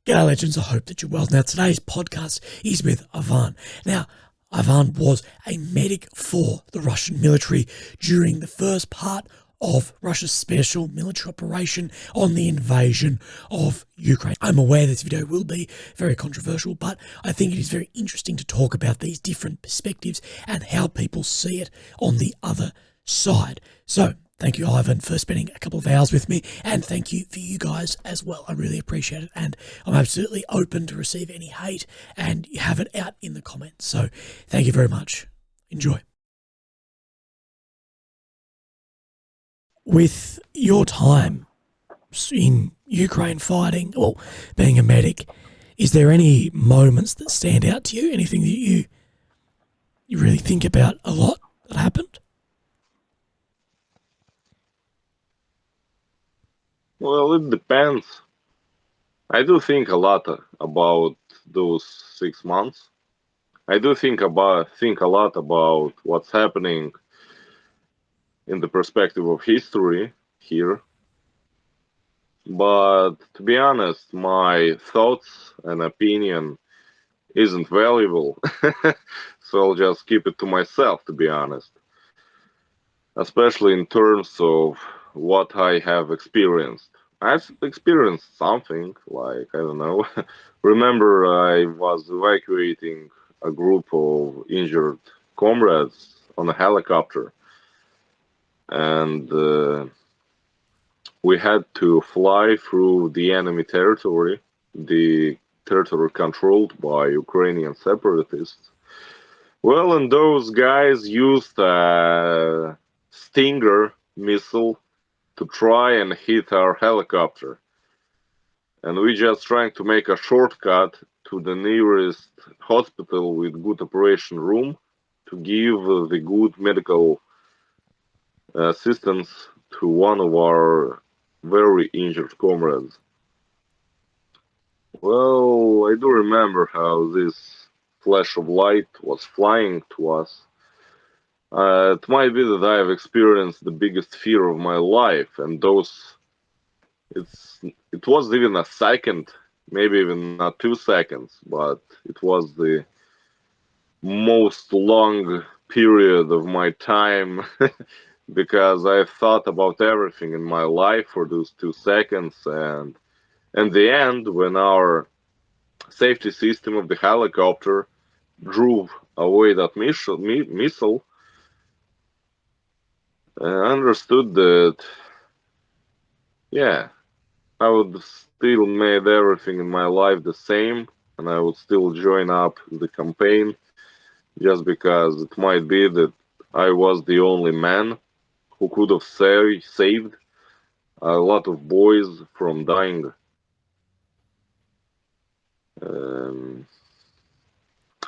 G'day legends, I hope that you're well. Now today's podcast is with Ivan. Now Ivan was a medic for the Russian military during the first part of Russia's special military operation on the invasion of Ukraine. I'm aware this video will be very controversial, but I think it is very interesting to talk about these different perspectives and how people see it on the other side. So thank you, Ivan, for spending a couple of hours with me, and thank you for you guys as well. I really appreciate it, and I'm absolutely open to receive any hate, and you have it out in the comments. So thank you very much. Enjoy. With your time in Ukraine fighting, or being a medic, is there any moments that stand out to you? Anything that you really think about a lot that happened? Well, it depends. I do think a lot about those 6 months. I do think a lot about what's happening in the perspective of history here. But to be honest, my thoughts and opinion isn't valuable. So I'll just keep it to myself, to be honest. Especially in terms of what I have experienced. I've experienced something, like, I don't know. Remember, I was evacuating a group of injured comrades on a helicopter, and we had to fly through the enemy territory, the territory controlled by Ukrainian separatists. Well, and those guys used a Stinger missile to try and hit our helicopter. And we just trying to make a shortcut to the nearest hospital with good operation room to give the good medical assistance to one of our very injured comrades. Well, I do remember how this flash of light was flying to us. It might be that I have experienced the biggest fear of my life, and it was even a second, maybe even not 2 seconds, but it was the most long period of my time because I thought about everything in my life for those 2 seconds, and in the end, when our safety system of the helicopter drove away that missile, I understood that, yeah, I would still made everything in my life the same, and I would still join up the campaign, just because it might be that I was the only man who could have saved a lot of boys from dying.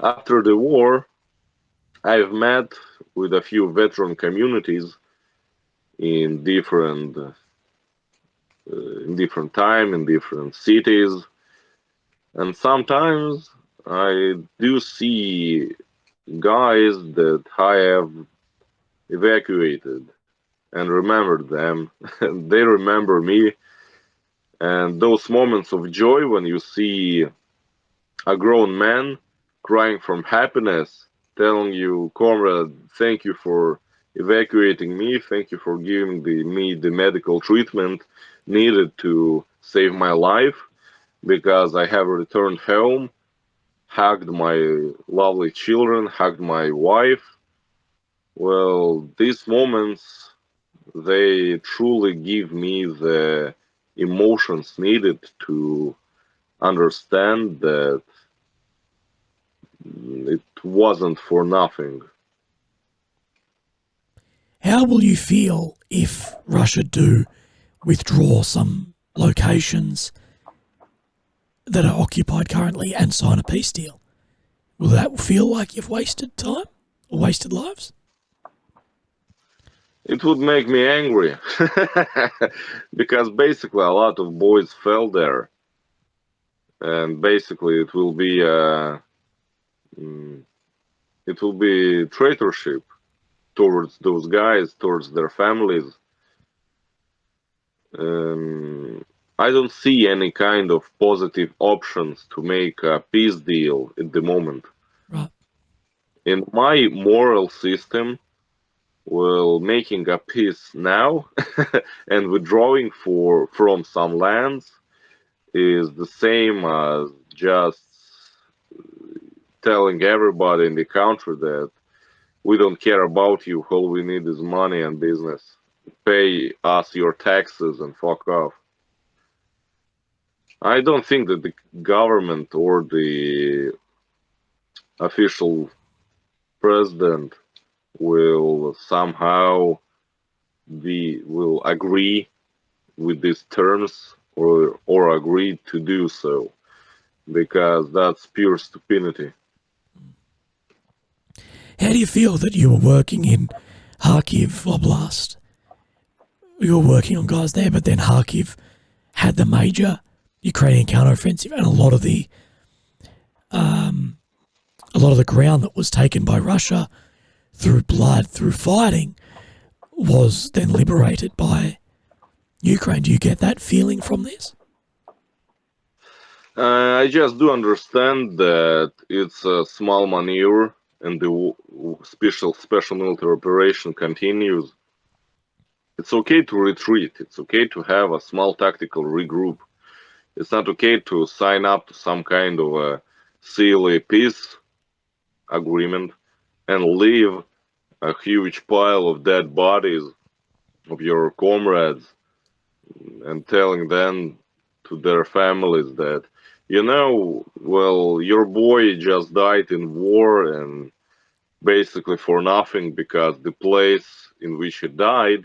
After the war, I've met with a few veteran communities in different time, in different cities, and sometimes I do see guys that I have evacuated and remembered them, and they remember me. And those moments of joy when you see a grown man crying from happiness, telling you, "Comrade, thank you for evacuating me, thank you for giving me the medical treatment needed to save my life, because I have returned home, hugged my lovely children, hugged my wife." Well, these moments, they truly give me the emotions needed to understand that it wasn't for nothing. How will you feel if Russia do withdraw some locations that are occupied currently and sign a peace deal? Will that feel like you've wasted time or wasted lives? It would make me angry because basically a lot of boys fell there, and basically it will be traitorship towards those guys, towards their families. I don't see any kind of positive options to make a peace deal at the moment. Right. In my moral system, well, making a peace now and withdrawing from some lands is the same as just telling everybody in the country that we don't care about you, all we need is money and business. Pay us your taxes and fuck off. I don't think that the government or the official president will somehow will agree with these terms or agree to do so, because that's pure stupidity. How do you feel that you were working in Kharkiv Oblast? You were working on guys there, but then Kharkiv had the major Ukrainian counteroffensive, and a lot of the ground that was taken by Russia through blood, through fighting, was then liberated by Ukraine. Do you get that feeling from this? I just do understand that it's a small maneuver and the special military operation continues. It's okay to retreat. It's okay to have a small tactical regroup. It's not okay to sign up to some kind of a silly peace agreement and leave a huge pile of dead bodies of your comrades and telling them to their families that, well, your boy just died in war and basically for nothing because the place in which he died,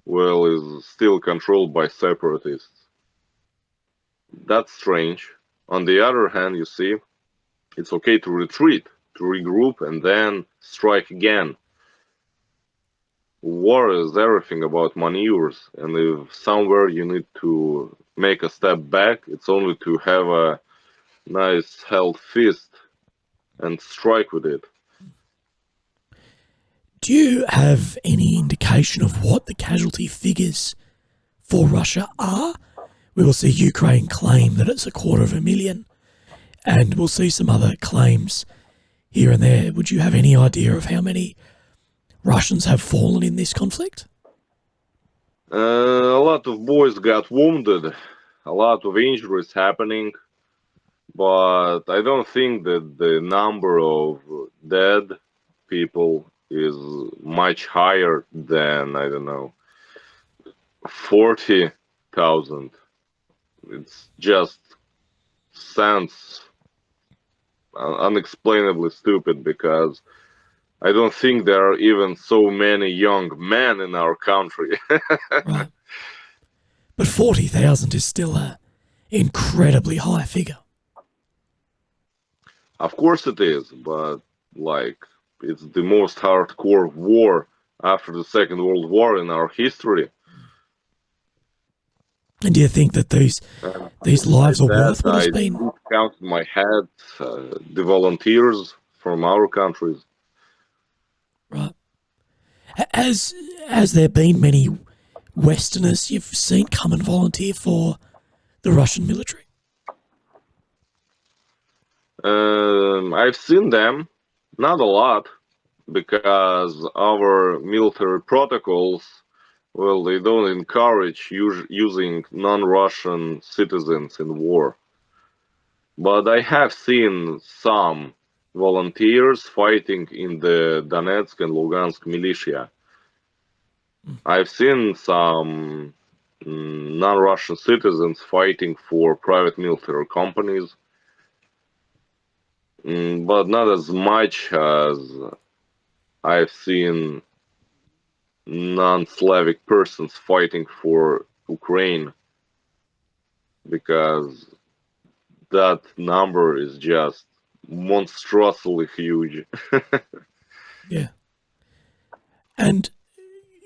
well, is still controlled by separatists. That's strange. On the other hand, you see, it's okay to retreat, to regroup, and then strike again. War is everything about maneuvers, and if somewhere you need to make a step back, it's only to have a nice held fist and strike with it. Do you have any indication of what the casualty figures for Russia are? We will see Ukraine claim that it's 250,000, and we'll see some other claims here and there. Would you have any idea of how many Russians have fallen in this conflict? A lot of boys got wounded, a lot of injuries happening, but I don't think that the number of dead people is much higher than, I don't know, 40,000. It's just sounds unexplainably stupid because I don't think there are even so many young men in our country. Right. But 40,000 is still an incredibly high figure. Of course it is, but like it's the most hardcore war after the Second World War in our history. And do you think that these lives are worth what has I been? count in my head the volunteers from our countries. Right. Has there been many Westerners you've seen come and volunteer for the Russian military? I've seen them, not a lot, because our military protocols, well, they don't encourage using non-Russian citizens in war. But I have seen some volunteers fighting in the Donetsk and Lugansk militia. I've seen some non-Russian citizens fighting for private military companies, but not as much as I've seen non-Slavic persons fighting for Ukraine, because that number is just monstrously huge. Yeah. And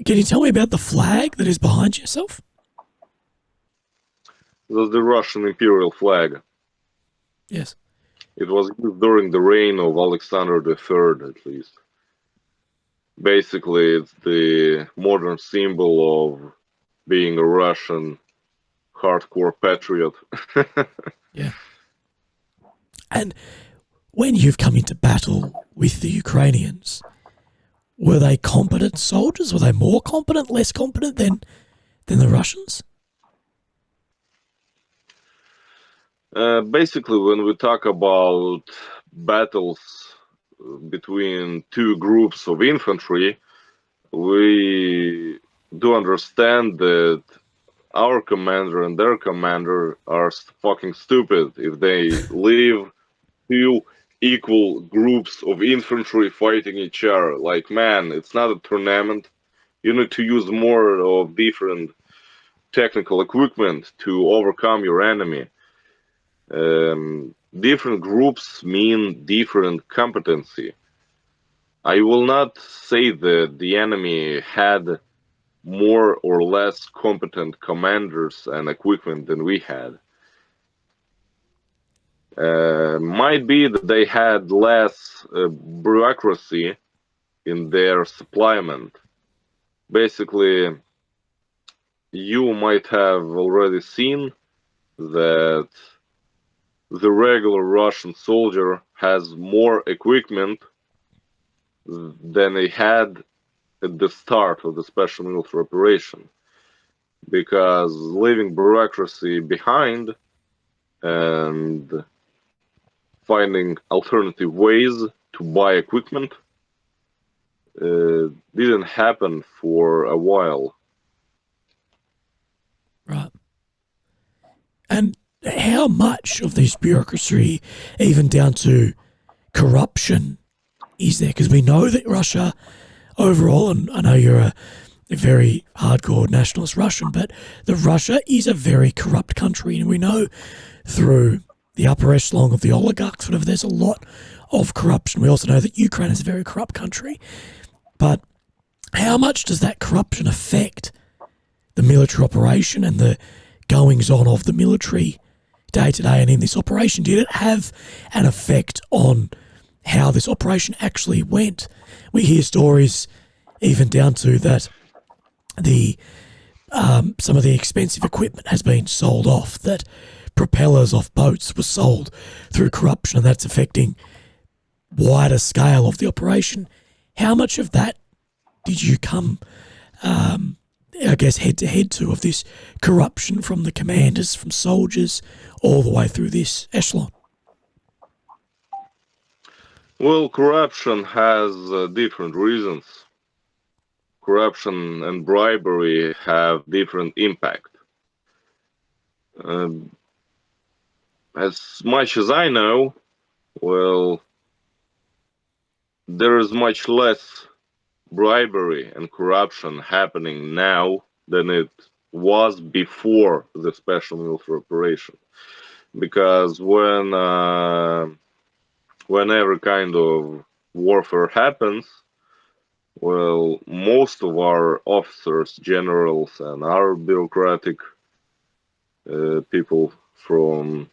can you tell me about the flag that is behind yourself? That's the Russian imperial flag. Yes. It was used during the reign of Alexander III, at least. Basically, it's the modern symbol of being a Russian hardcore patriot. Yeah. And when you've come into battle with the Ukrainians, were they competent soldiers? Were they more competent, less competent than the Russians? Basically, when we talk about battles between two groups of infantry, we do understand that our commander and their commander are fucking stupid if they leave two equal groups of infantry fighting each other. Like, man, it's not a tournament. You need to use more of different technical equipment to overcome your enemy. Different groups mean different competency. I will not say that the enemy had more or less competent commanders and equipment than we had. Might be that they had less bureaucracy in their supplement. Basically, you might have already seen that the regular Russian soldier has more equipment than they had at the start of the special military operation, because leaving bureaucracy behind and finding alternative ways to buy equipment didn't happen for a while. Right. And how much of this bureaucracy, even down to corruption, is there? Because we know that Russia overall, and I know you're a very hardcore nationalist Russian, but the Russia is a very corrupt country, and we know through the upper echelon of the oligarchs, whatever, there's a lot of corruption. We also know that Ukraine is a very corrupt country. But how much does that corruption affect the military operation and the goings on of the military day to day and in this operation? Did it have an effect on how this operation actually went? We hear stories even down to that the some of the expensive equipment has been sold off, that propellers off boats were sold through corruption, and that's affecting wider scale of the operation. How much of that did you come, I guess, head to head to, of this corruption from the commanders, from soldiers, all the way through this echelon? Well, corruption has different reasons. Corruption and bribery have different impact. As much as I know, well, there is much less bribery and corruption happening now than it was before the special military operation. Because when every kind of warfare happens, well, most of our officers, generals, and our bureaucratic people from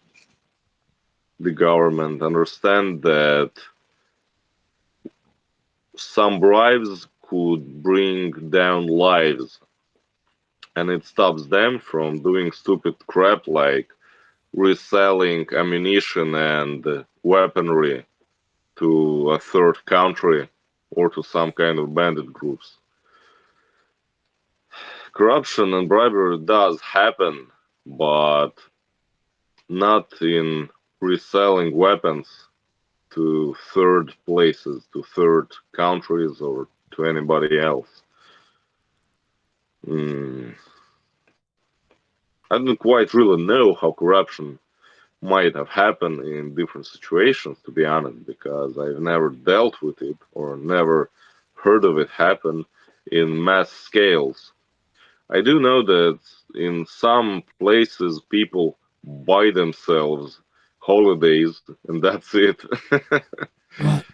the government understand that some bribes could bring down lives, and it stops them from doing stupid crap like reselling ammunition and weaponry to a third country or to some kind of bandit groups. Corruption and bribery does happen, but not in reselling weapons to third places, to third countries, or to anybody else. I don't quite really know how corruption might have happened in different situations, to be honest, because I've never dealt with it or never heard of it happen in mass scales. I do know that in some places people buy themselves holidays and that's it. Right.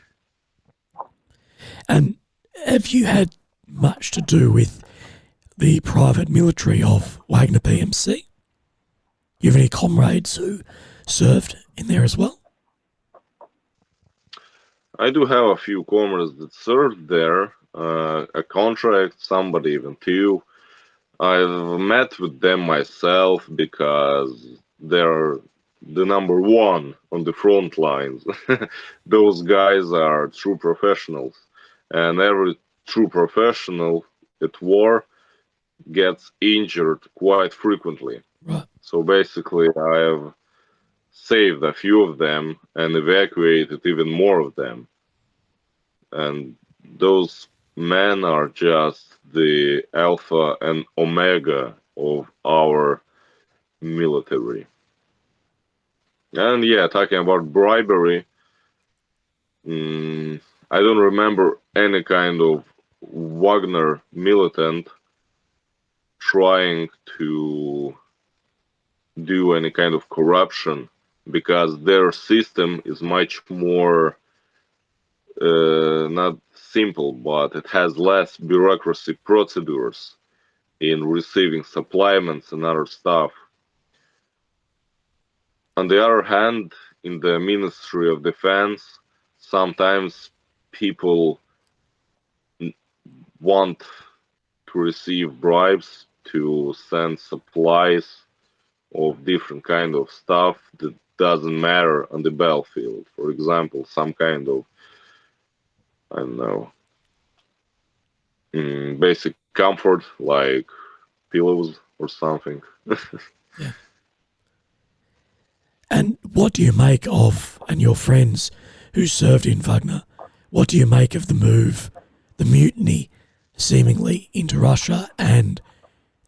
And have you had much to do with the private military of Wagner PMC? You have any comrades who served in there as well? I do have a few comrades that served there, a contract, somebody even two. I've met with them myself because they're the number one on the front lines. Those guys are true professionals, and every true professional at war gets injured quite frequently. Right. So basically, I have saved a few of them and evacuated even more of them. And those men are just the alpha and omega of our military. And yeah, talking about bribery, mm, I don't remember any kind of Wagner militant trying to do any kind of corruption because their system is much more not simple, but it has less bureaucracy procedures in receiving supplements and other stuff. On the other hand, in the Ministry of Defense, sometimes people want to receive bribes to send supplies of different kind of stuff that doesn't matter on the battlefield. For example, some kind of, I don't know, basic comfort like pillows or something. Yeah. And what do you make of, and your friends who served in Wagner, what do you make of the move, the mutiny, seemingly into Russia, and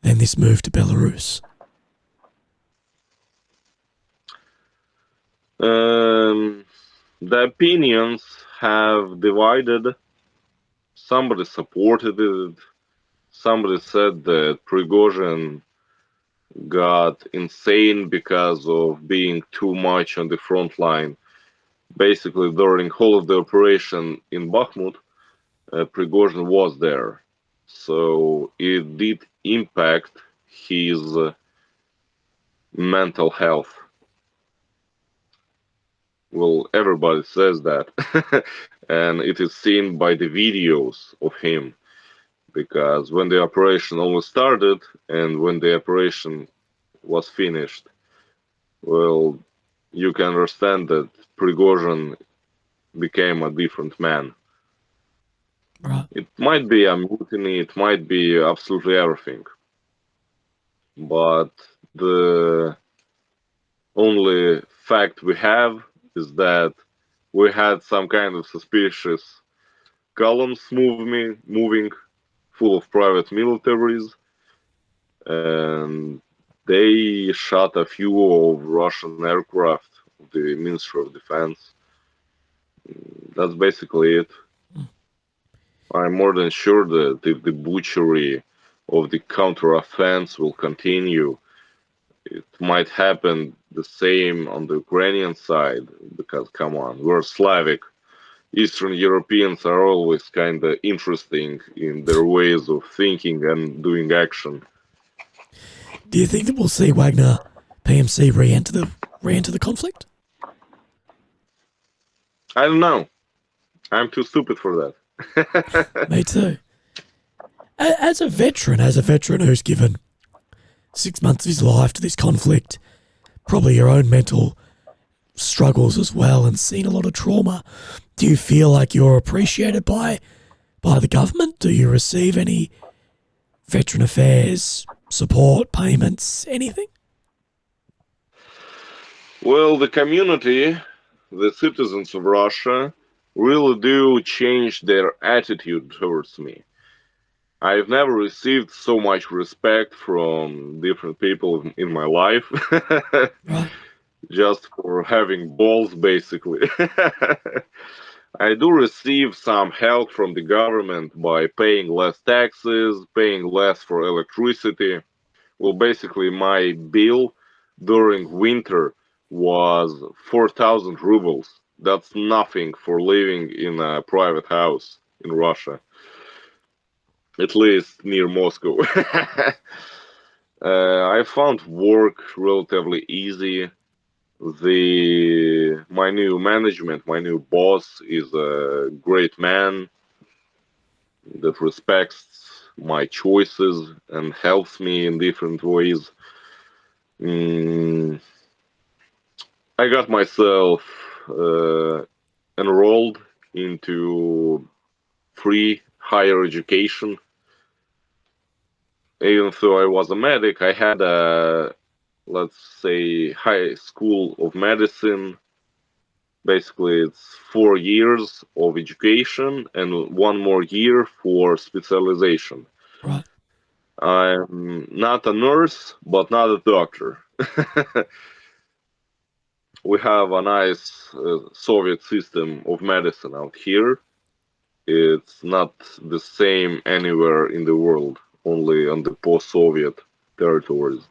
then this move to Belarus? Um, the opinions have divided. Somebody supported it. Somebody said that Prigozhin got insane because of being too much on the front line. Basically, during whole of the operation in Bakhmut, Prigozhin was there, so it did impact his mental health. Well, everybody says that, and it is seen by the videos of him because when the operation almost started and when the operation was finished, well, you can understand that Prigozhin became a different man. Right. It might be a mutiny, it might be absolutely everything, but the only fact we have is that we had some kind of suspicious columns moving full of private militaries, and they shot a few of Russian aircraft of the Ministry of Defense. That's basically it. I'm more than sure that if the butchery of the counteroffensive will continue, it might happen the same on the Ukrainian side, because come on, we're Slavic. Eastern Europeans are always kind of interesting in their ways of thinking and doing action. Do you think that we'll see Wagner PMC re-enter the conflict? I don't know. I'm too stupid for that. Me too. As a veteran who's given 6 months of his life to this conflict, probably your own mental struggles as well, and seen a lot of trauma, do you feel like you're appreciated by the government? Do you receive any veteran affairs support, payments, anything? Well, the community, the citizens of Russia, really do change their attitude towards me. I've never received so much respect from different people in my life, Right. just for having balls, basically. I do receive some help from the government by paying less taxes, paying less for electricity. Well, basically, my bill during winter was 4,000 rubles. That's nothing for living in a private house in Russia, at least near Moscow. I found work relatively easy. My new management, my new boss is a great man that respects my choices and helps me in different ways. Mm, I got myself enrolled into free higher education. Even though I was a medic, I had a, let's say, high school of medicine. Basically, it's 4 years of education and one more year for specialization. Right. I'm not a nurse, but not a doctor. We have a nice Soviet system of medicine out here. It's not the same anywhere in the world, only on the post-Soviet territories.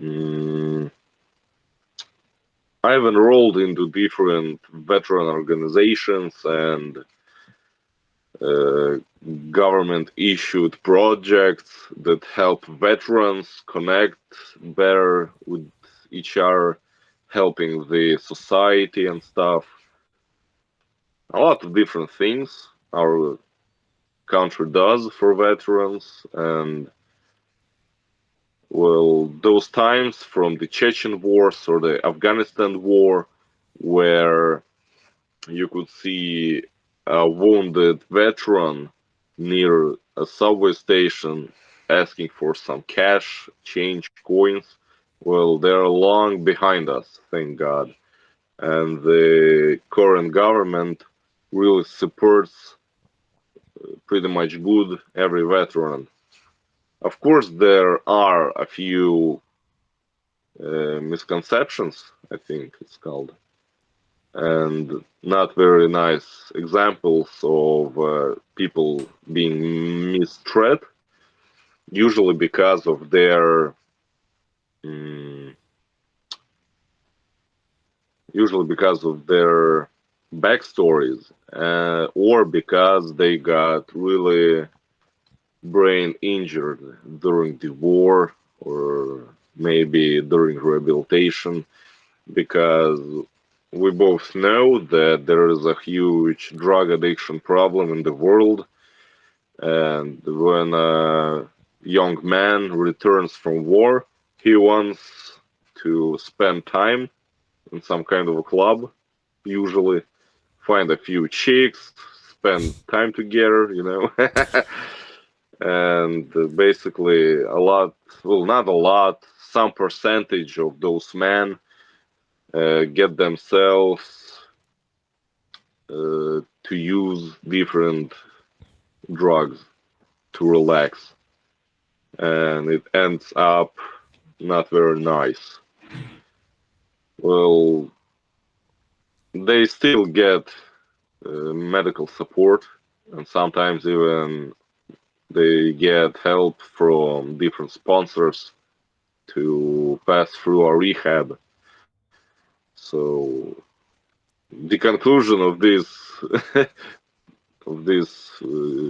Mm, I've enrolled into different veteran organizations and uh, government-issued projects that help veterans connect better with each other, helping the society and stuff. A lot of different things our country does for veterans, and well, those times from the Chechen wars or the Afghanistan war, where you could see a wounded veteran near a subway station asking for some cash, change, coins. Well, they're long behind us, thank God. And the current government really supports pretty much good every veteran. Of course, there are a few misconceptions, I think it's called, and not very nice examples of people being mistreated, usually because of their mm, usually because of their backstories, or because they got really brain injured during the war or maybe during rehabilitation, because we both know that there is a huge drug addiction problem in the world, and when a young man returns from war, he wants to spend time in some kind of a club, usually find a few chicks, spend time together, and basically a lot, well, not a lot, some percentage of those men get themselves to use different drugs to relax, and it ends up not very nice. Well, they still get medical support, and sometimes even they get help from different sponsors to pass through a rehab. So the conclusion of this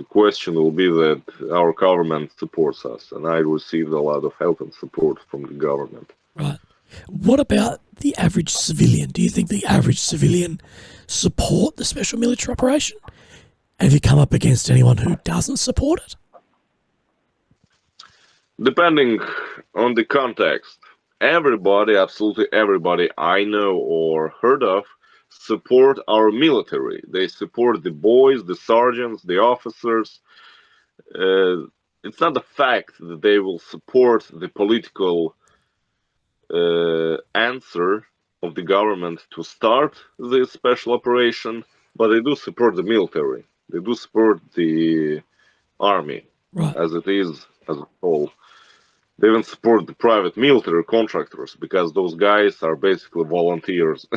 question will be that our government supports us, and I received a lot of help and support from the government. Right. What about the average civilian? Do you think the average civilian support the special military operation? Have you come up against anyone who doesn't support it? Depending on the context, everybody, absolutely everybody I know or heard of, support our military. They support the boys, the sergeants, the officers. Uh, it's not the fact that they will support the political answer of the government to start this special operation, but they do support the military. They do support the army Right. as it is as a whole. They even support the private military contractors because those guys are basically volunteers.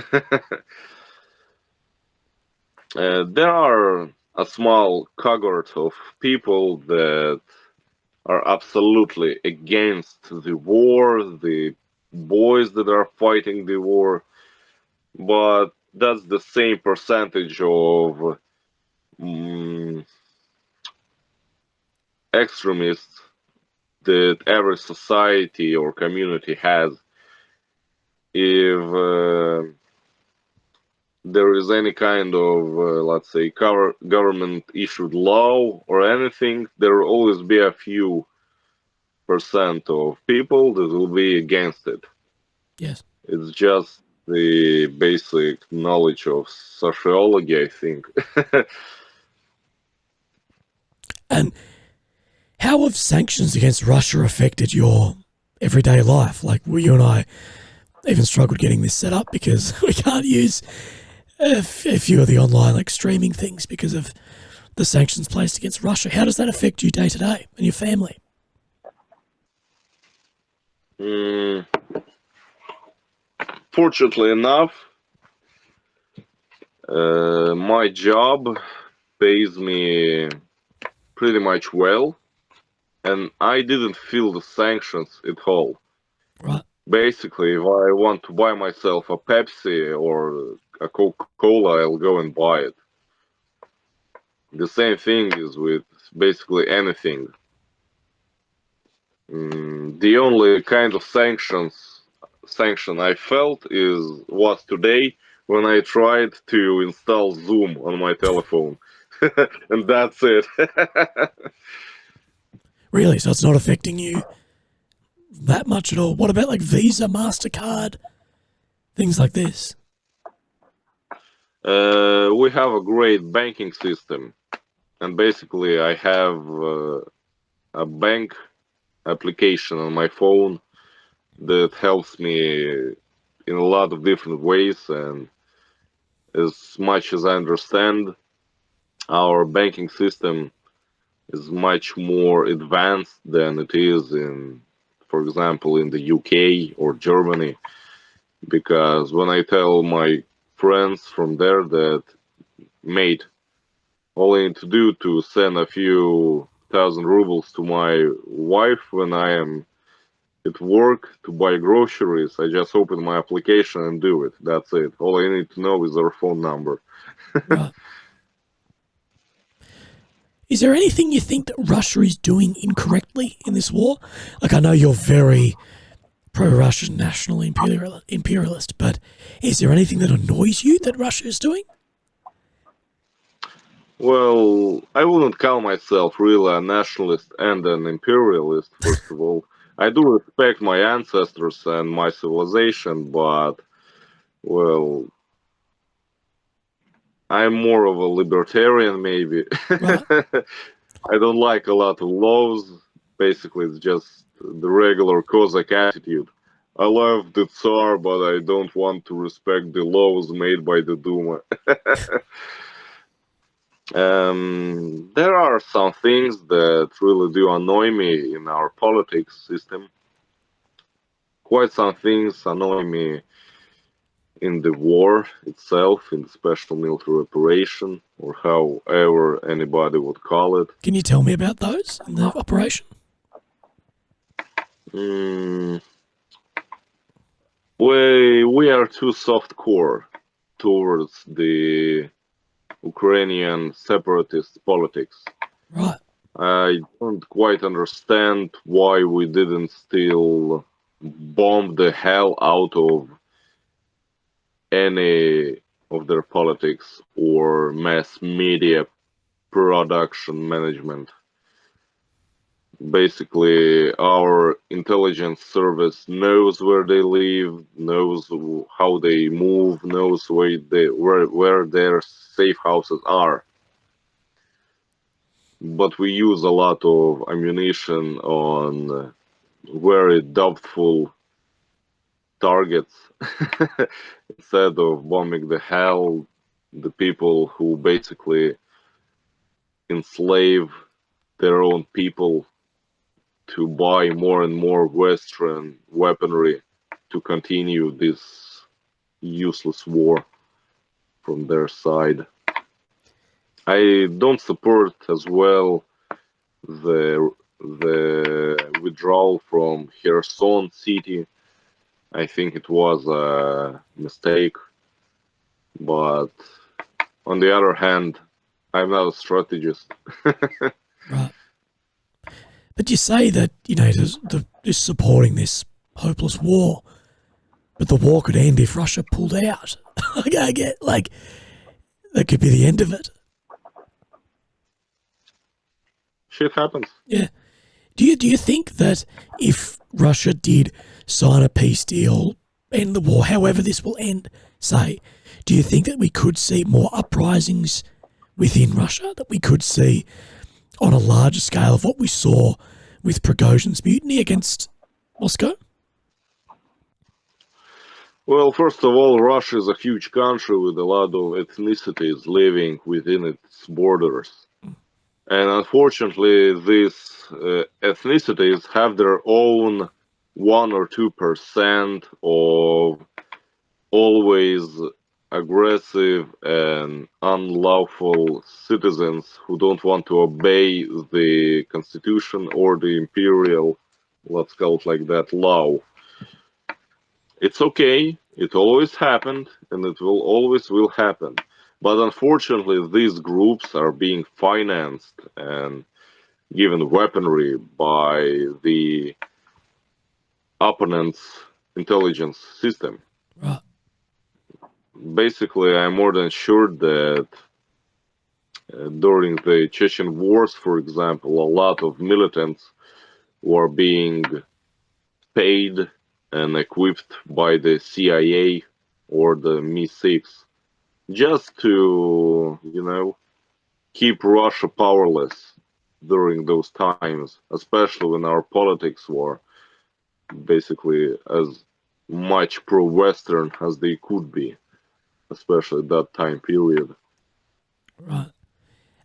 There are a small cohort of people that are absolutely against the war, the boys that are fighting the war, but that's the same percentage of mm, extremists that every society or community has. If there is any kind of, let's say, government issued law or anything, there will always be a few percent of people that will be against it. Yes. It's just the basic knowledge of sociology, I think. And how have sanctions against Russia affected your everyday life? Like, you and I even struggled getting this set up because we can't use a few of the online like streaming things because of the sanctions placed against Russia. How does that affect you day to day and your family? Fortunately enough, my job pays me pretty much well, and I didn't feel the sanctions at all. Right. Basically, if I want to buy myself a Pepsi or a Coca-Cola, I'll go and buy it. The same thing is with basically anything. The only kind of sanction I felt was today when I tried to install Zoom on my telephone, and that's it. Really? So it's not affecting you that much at all? What about like Visa, MasterCard, things like this? We have a great banking system, and basically I have a bank application on my phone that helps me in a lot of different ways, and as much as I understand, our banking system is much more advanced than it is in, for example, in the UK or Germany. Because when I tell my friends from there that, mate, all I need to do to send a few thousand rubles to my wife when I am at work to buy groceries, I just open my application and do it. That's it. All I need to know is their phone number. Right. Is there anything you think that Russia is doing incorrectly in this war? Like, I know you're very pro-Russian national imperialist, but is there anything that annoys you that Russia is doing? Well, I wouldn't call myself really a nationalist and an imperialist, first of all. I do respect my ancestors and my civilization, but, well, I'm more of a libertarian, maybe. Right. I don't like a lot of laws. Basically, it's just the regular Cossack attitude. I love the Tsar, but I don't want to respect the laws made by the Duma. There are some things that really do annoy me in our politics system. Quite some things annoy me in the war itself, in the special military operation, or however anybody would call it. Can you tell me about those in the operation? Mm, we are too soft core towards the Ukrainian separatist politics. Right. I don't quite understand why we didn't still bomb the hell out of any of their politics or mass media production management. Basically, our intelligence service knows where they live, knows how they move, knows where their safe houses are. But we use a lot of ammunition on very doubtful targets instead of bombing the hell the people who basically enslave their own people to buy more and more Western weaponry to continue this useless war from their side. I don't support as well the withdrawal from Kherson city. I think it was a mistake, but on the other hand, I'm not a strategist. Right. But you say that, you know, they're supporting this hopeless war, but the war could end if Russia pulled out. I get, like, that could be the end of it. Shit happens. Yeah. Do you think that if Russia did sign a peace deal, end the war, however this will end, say, do you think that we could see more uprisings within Russia, that we could see on a larger scale of what we saw with Prigozhin's mutiny against Moscow? Well, first of all, Russia is a huge country with a lot of ethnicities living within its borders. And unfortunately, these ethnicities have their own 1 or 2% of always aggressive and unlawful citizens who don't want to obey the constitution or the imperial, let's call it like that, law. It's okay, it always happened, and it will always will happen. But unfortunately, these groups are being financed and given weaponry by the opponent's intelligence system. Right. Basically, I'm more than sure that during the Chechen wars, for example, a lot of militants were being paid and equipped by the CIA or the Mi-6 just to, keep Russia powerless during those times, especially when our politics were basically as much pro-Western as they could be, especially that time period. Right.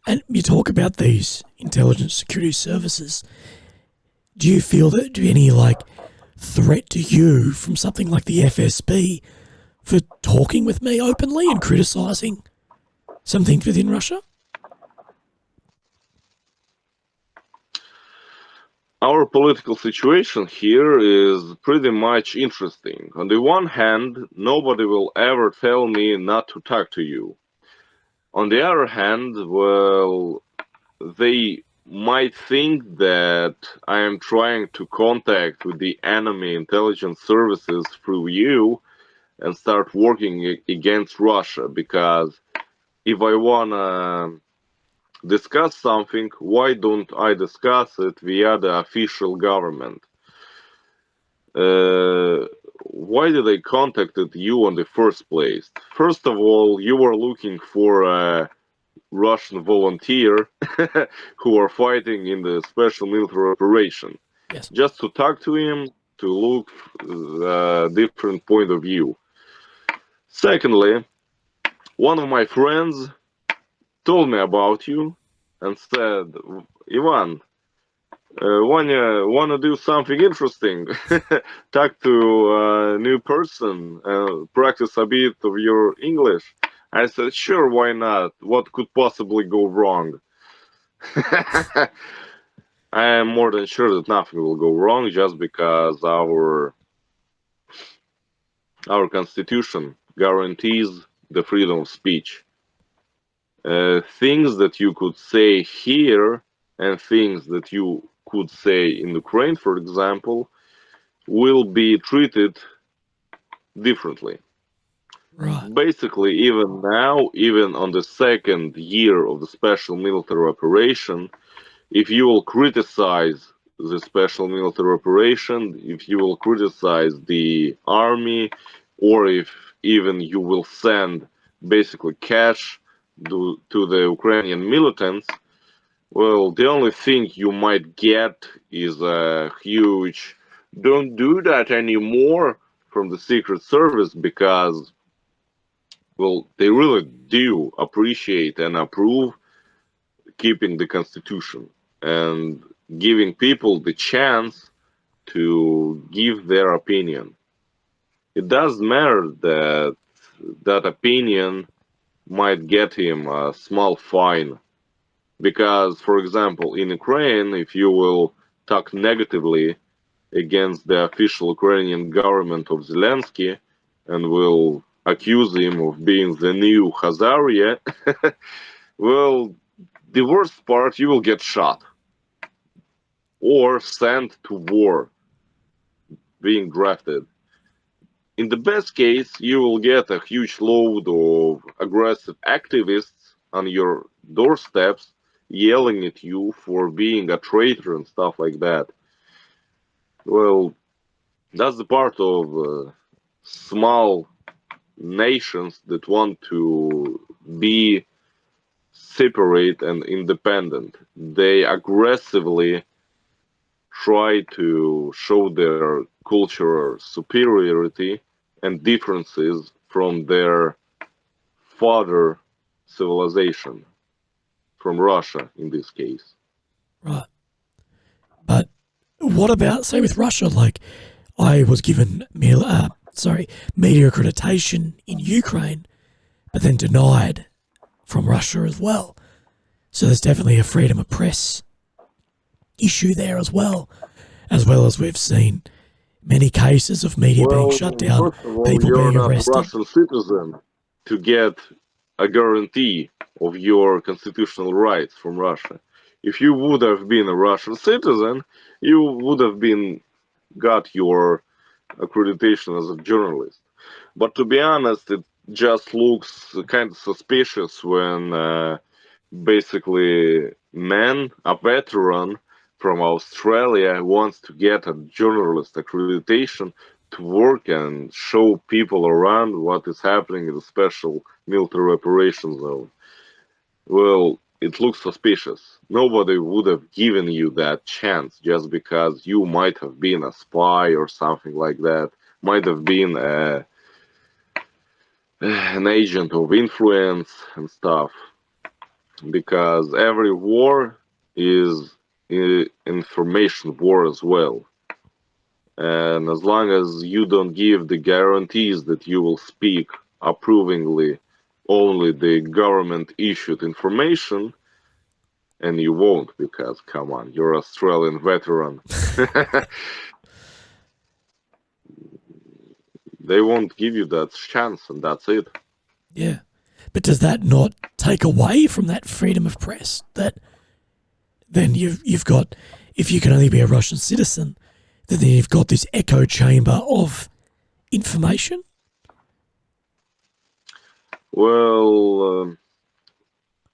And you talk about these intelligence security services. Do you feel that there'd be any threat to you from something like the FSB for talking with me openly and criticising some things within Russia? Our political situation here is pretty much interesting. On the one hand, nobody will ever tell me not to talk to you. On the other hand, well, they might think that I am trying to contact with the enemy intelligence services through you and start working against Russia, because if I wanna discuss something, why don't I discuss it via the official government? Why did I contacted you in the first place? First of all, you were looking for a Russian volunteer who are fighting in the special military operation. Yes. Just to talk to him, to look different point of view. Secondly, one of my friends told me about you and said, Ivan, wanna do something interesting? Talk to a new person, practice a bit of your English. I said, sure, why not? What could possibly go wrong? I am more than sure that nothing will go wrong, just because our constitution guarantees the freedom of speech. Things that you could say here and things that you could say in Ukraine, for example, will be treated differently. Right. Basically, even now, even on the second year of the special military operation, if you will criticize the special military operation, if you will criticize the army, or if even you will send basically cash to the Ukrainian militants, well, the only thing you might get is a huge "don't do that anymore" from the Secret Service, because, well, they really do appreciate and approve keeping the Constitution and giving people the chance to give their opinion. It does matter that that opinion might get him a small fine. Because, for example, in Ukraine, if you will talk negatively against the official Ukrainian government of Zelensky and will accuse him of being the new Khazaria, well, the worst part, you will get shot or sent to war, being drafted. in the best case, you will get a huge load of aggressive activists on your doorsteps yelling at you for being a traitor and stuff like that. Well, that's the part of small nations that want to be separate and independent. They aggressively try to show their cultural superiority and differences from their father civilization, from Russia in this case. Right. But what about, say, with Russia? Like, I was given media accreditation in Ukraine, but then denied from Russia as well. So there's definitely a freedom of press issue there as well as we've seen many cases of media being Well, shut down, first of all, people you're being not a arrested. Russian citizen to get a guarantee of your constitutional rights from Russia. If you would have been a Russian citizen, you would have been got your accreditation as a journalist. But to be honest, it just looks kind of suspicious when basically man, a veteran from Australia, wants to get a journalist accreditation to work and show people around what is happening in the special military operations zone. Well, it looks suspicious. Nobody would have given you that chance just because you might have been a spy or something like that, might have been an agent of influence and stuff. Because every war is information war as well. And as long as you don't give the guarantees that you will speak approvingly only the government issued information, and you won't because, come on, you're an Australian veteran. They won't give you that chance, and that's it. Yeah. But does that not take away from that freedom of press? That then you've got, if you can only be a Russian citizen, then you've got this echo chamber of information. Well,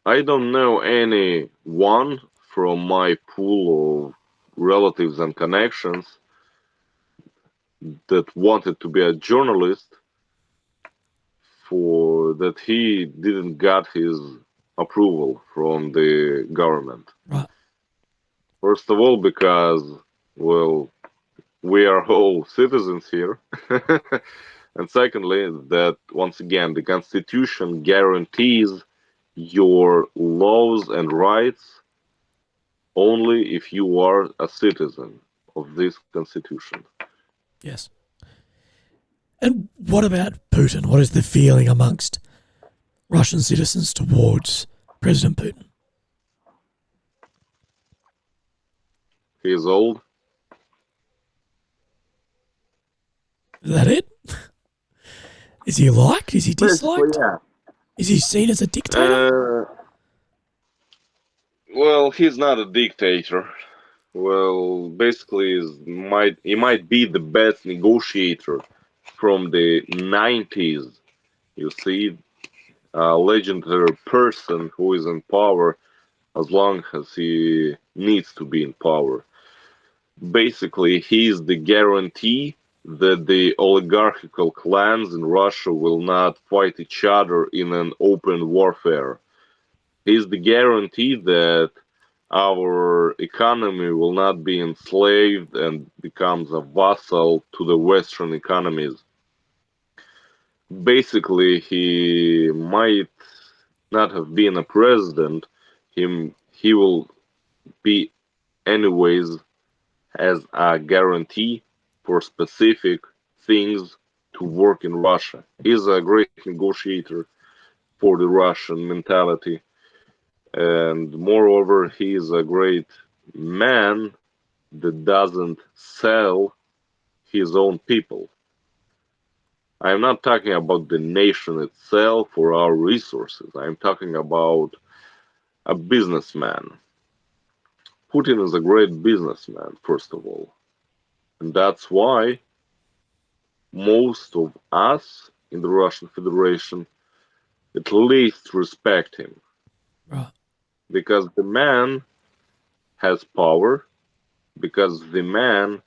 I don't know anyone from my pool of relatives and connections that wanted to be a journalist for that he didn't got his approval from the government. Right. First of all, because, well, we are all citizens here. And secondly, that once again, the Constitution guarantees your laws and rights only if you are a citizen of this Constitution. Yes. And what about Putin? What is the feeling amongst Russian citizens towards President Putin? He is old. Is that it? Is he liked? Is he Basically, disliked? yeah. Is he seen as a dictator? Well, he's not a dictator. Well, basically, he might be the best negotiator from the 90s. You see, a legendary person who is in power as long as he needs to be in power. Basically, he is the guarantee that the oligarchical clans in Russia will not fight each other in an open warfare. He is the guarantee that our economy will not be enslaved and becomes a vassal to the Western economies. Basically, he might not have been a president. He will be anyways as a guarantee for specific things to work in Russia. He's a great negotiator for the Russian mentality. And moreover, he is a great man that doesn't sell his own people. I'm not talking about the nation itself or our resources. I'm talking about a businessman. Putin is a great businessman, first of all. And that's why most of us in the Russian Federation at least respect him. Right. Because the man has power, because the man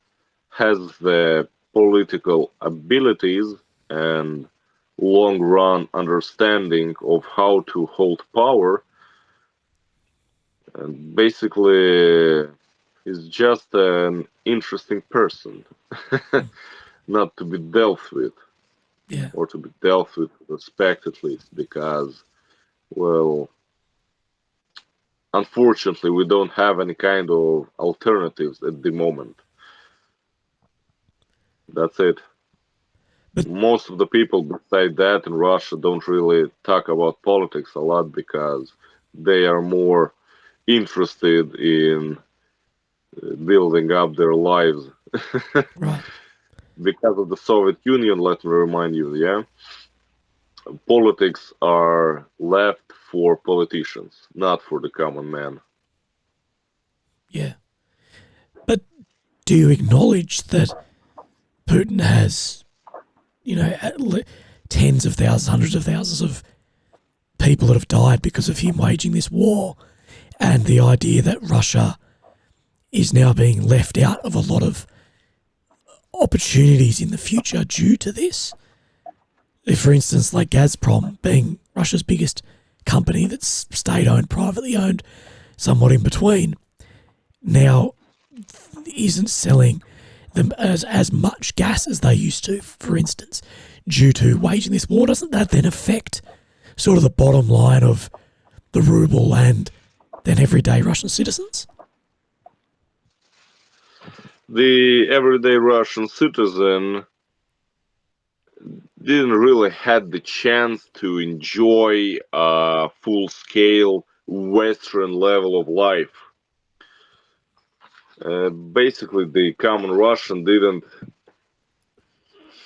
has the political abilities and long run understanding of how to hold power, and basically he's just an interesting person not to be dealt with, Yeah. or to be dealt with respect at least, because, well, unfortunately we don't have any kind of alternatives at the moment. That's it. But Most of the people beside that in Russia don't really talk about politics a lot because they are more interested in building up their lives. right. Because of the Soviet Union, let me remind you, yeah, politics are left for politicians, not for the common man. Yeah. But do you acknowledge that Putin has, tens of thousands, hundreds of thousands of people that have died because of him waging this war, and the idea that Russia is now being left out of a lot of opportunities in the future due to this? If, for instance, like Gazprom being Russia's biggest company that's state-owned, privately owned, somewhat in between, now isn't selling them as much gas as they used to, for instance, due to waging this war, doesn't that then affect sort of the bottom line of the ruble and then everyday Russian citizens? The everyday Russian citizen didn't really had the chance to enjoy a full-scale Western level of life. Basically, the common Russian didn't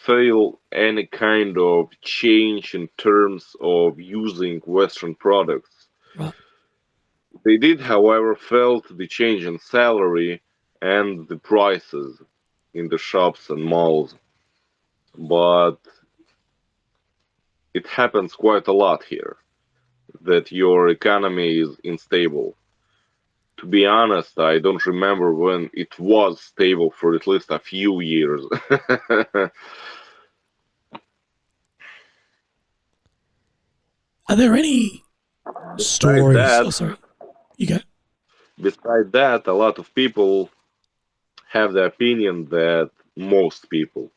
feel any kind of change in terms of using Western products. Right. They did, however, felt the change in salary and the prices in the shops and malls. But it happens quite a lot here that your economy is unstable. To be honest, I don't remember when it was stable for at least a few years. Are there any Besides stories? Oh, that, sorry. You go. a lot of people have the opinion that most people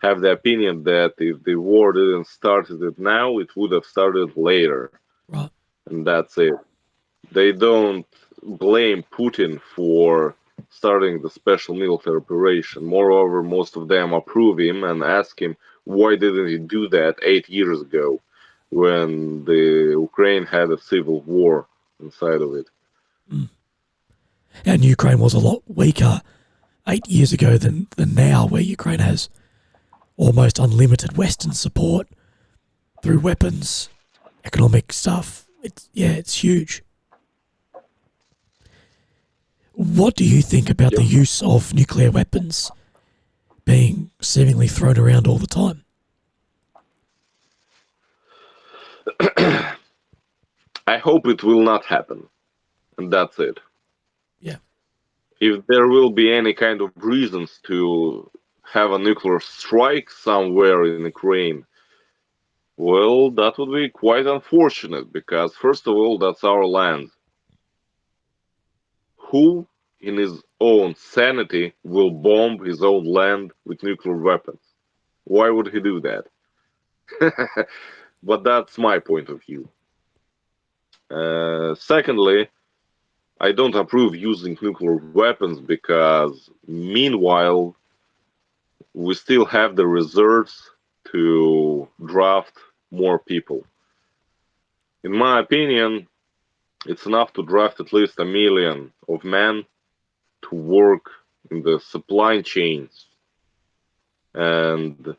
have the opinion that if the war didn't start it now, it would have started later, Right. and that's it. They don't blame Putin for starting the special military operation. Moreover, most of them approve him and ask him why didn't he do that 8 years ago when the Ukraine had a civil war inside of it. Mm. And Ukraine was a lot weaker 8 years ago than now, where Ukraine has almost unlimited Western support through weapons, economic stuff. It's huge. What do you think about the Yep. use of nuclear weapons being seemingly thrown around all the time? I hope it will not happen, and that's it. Yeah. If there will be any kind of reasons to have a nuclear strike somewhere in Ukraine, well, that would be quite unfortunate because, first of all, that's our land. Who, in his own sanity, will bomb his own land with nuclear weapons? Why would he do that? But that's my point of view. Secondly, I don't approve using nuclear weapons because, meanwhile, we still have the reserves to draft more people. In my opinion, it's enough to draft at least 1 million of men to work in the supply chains and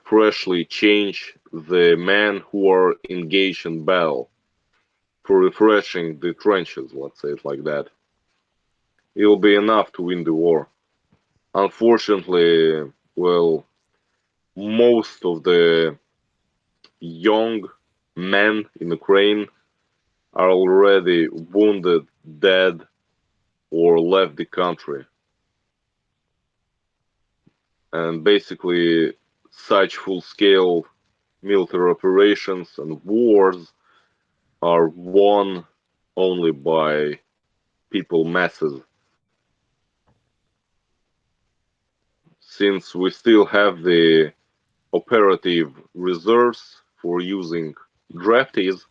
freshly change the men who are engaged in battle for refreshing the trenches, let's say it like that. It'll be enough to win the war. Unfortunately, well, most of the young men in Ukraine are already wounded, dead, or left the country. And basically, such full-scale military operations and wars are won only by people masses. Since we still have the operative reserves for using draftees,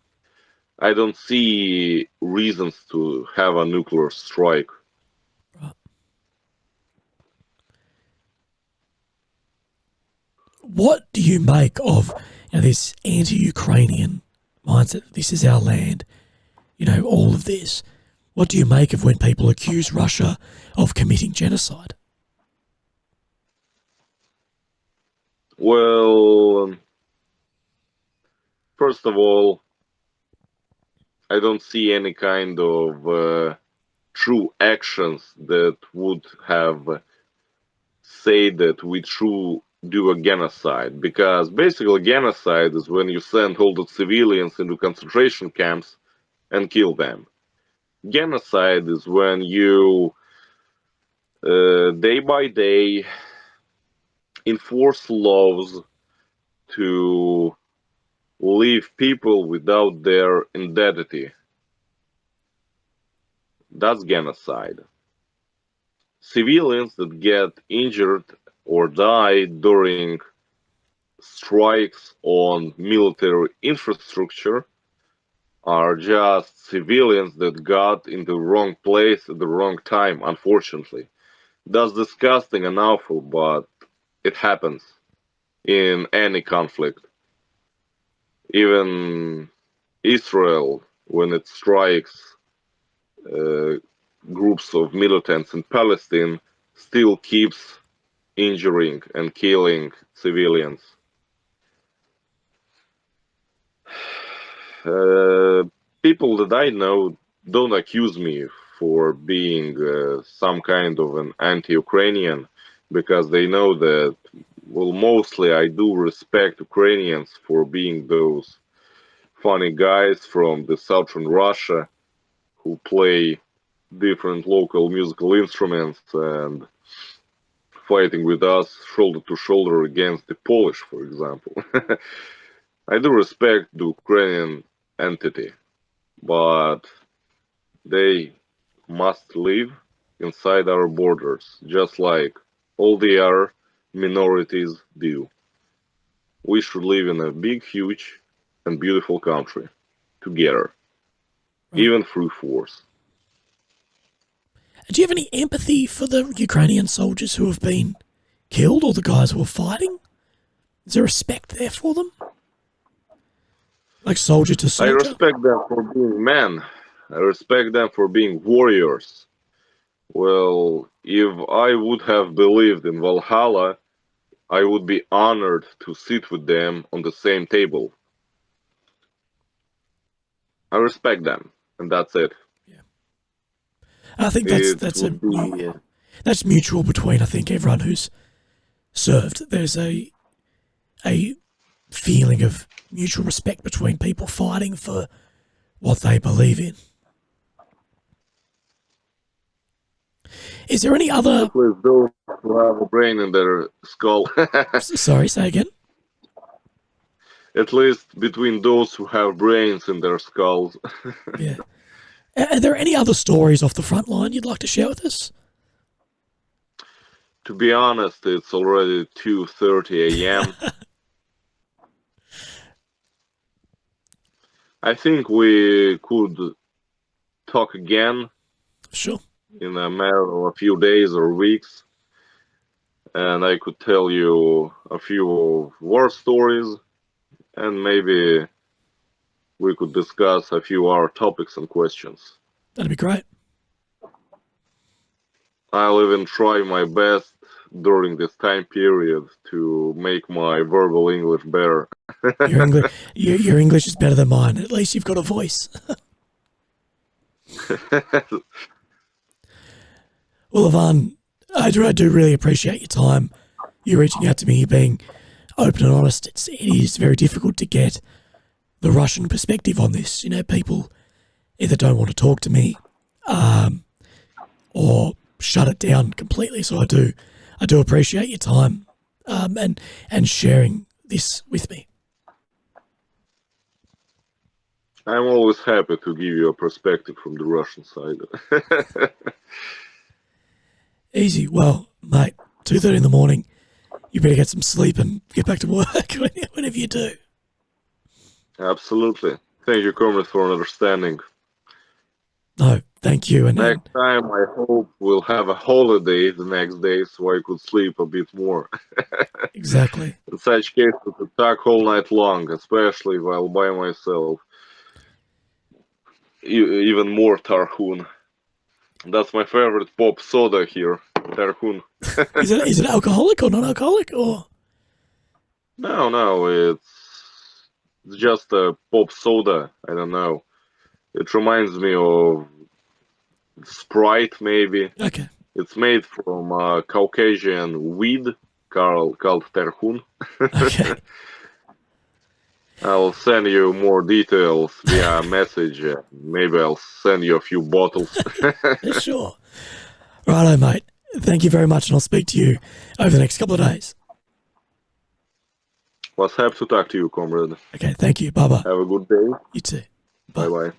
I don't see reasons to have a nuclear strike. Right. What do you make of this anti-Ukrainian mindset? This is our land. All of this. What do you make of when people accuse Russia of committing genocide? Well, first of all, I don't see any kind of true actions that would have said that we true do a genocide, because basically genocide is when you send all the civilians into concentration camps and kill them. Genocide is when you day by day enforce laws to leave people without their identity. That's genocide. Civilians that get injured or die during strikes on military infrastructure are just civilians that got in the wrong place at the wrong time, unfortunately. That's disgusting and awful, but it happens in any conflict. Even Israel, when it strikes groups of militants in Palestine, still keeps injuring and killing civilians. People that I know don't accuse me for being some kind of an anti-Ukrainian, because they know that, well, mostly I do respect Ukrainians for being those funny guys from the southern Russia who play different local musical instruments and fighting with us shoulder to shoulder against the Polish, for example. I do respect the Ukrainian entity, but they must live inside our borders, just like all the other minorities do. We should live in a big, huge, and beautiful country together, Right. even through force. Do you have any empathy for the Ukrainian soldiers who have been killed or the guys who are fighting? Is there respect there for them? Like soldier to I soldier? respect them for being men. I respect them for being warriors. Well, if I would have believed in Valhalla, I would be honored to sit with them on the same table. I respect them, and that's it. Yeah. I think It that's would be that's mutual between, I think, everyone who's served. There's a feeling of mutual respect between people fighting for what they believe in. Is there any other... at least those who have a brain in their skull. Sorry, say again? At least between those who have brains in their skulls. Yeah. Are there any other stories off the front line you'd like to share with us? To be honest, it's already 2:30 a.m. I think we could talk again Sure. in a matter of a few days or weeks, and I could tell you a few war stories, and maybe we could discuss a few other topics and questions. That'd be great. I'll even try my best during this time period to make my verbal English better. Your English is better than mine. At least you've got a voice. Well, Ivan, I do really appreciate your time. You reaching out to me, being open and honest, it is very difficult to get the Russian perspective on this. You know, people either don't want to talk to me or shut it down completely. So I do appreciate your time and sharing this with me. I'm always happy to give you a perspective from the Russian side. Easy. Well, mate, 2:30 in the morning. You better get some sleep and get back to work whenever you do. Absolutely. Thank you, Comrade, for understanding. No, thank you. And Next time, I hope we'll have a holiday the next day so I could sleep a bit more. exactly. In such case, it would talk all night long, especially while by myself. Even more Tarhun. That's my favorite pop soda here, Tarhun. Is it alcoholic or non-alcoholic or? No, it's just a pop soda. I don't know. It reminds me of Sprite, maybe. Okay. It's made from Caucasian weed called Terhun. Okay. I'll send you more details via message. Maybe I'll send you a few bottles. Sure. Righto, mate. Thank you very much, and I'll speak to you over the next couple of days. Was happy to talk to you, comrade. Okay, thank you. Bye-bye. Have a good day. You too. Bye-bye.